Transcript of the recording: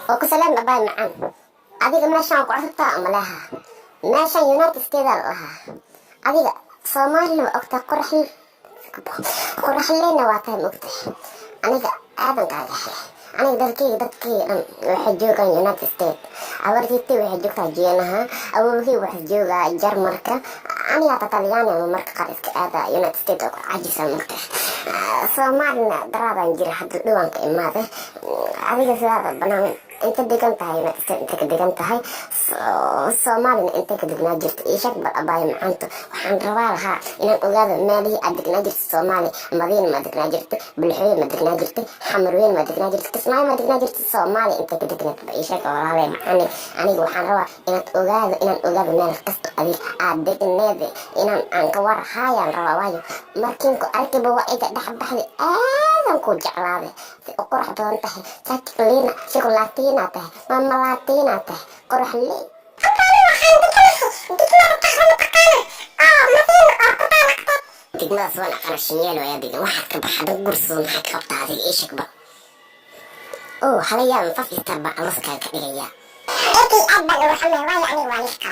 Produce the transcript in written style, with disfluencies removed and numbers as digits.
وكسلام أباي معان أديك ماشان قعدتا أملاها ماشان يونايتد ستيتس لها أديك صومالي وأكتا قرح لينا واتاي مقتح أنيك آدم قاقحي أنيك dadkii waxay joogaan United States awartii waxay joogtaa Jeenaha awowgii waxay joogaa Jarmalka aniga Talyaaniga marka qaar iska aada United States oo caajisa marka Soomaalina daraadan jira hadda dhawanka imaaday adiga sidaada banaan inta degan tahay United States inta degan tahay Soomaalina inta ka degnaa jirta ishaq bal abaay maanta waxaan rabaa lahaa inaan ogaado meelihii aad degnaa jirta Soomaali Madiina ma degnaa jirta Bulxooy ma degnaa jirta Xamarweyn ma degnaa jirta Kismaayo ma degnaa jirta Soomaali inta ka degnaa ishaq walaalay macani aniga waxaan rabaa inaan ogaado meel kasta adiga aad degneed inaan aan ka war hayaan rabaa waayo markiin ku arkiba waa iga dhaxbaxday aadan ku jeclaaday si qurux badan tahay sakliina shokolaatiina tahay mamalaatiina tahay qurux leh degmadaas waan aqrashinyeel oo adiga waxaad ka baxda gurso maxaad qabtaa adiga ishaqba oo halayaan fafista ba alaska ka dhigaya أكيد أبدا وحمل ولا أنا والدك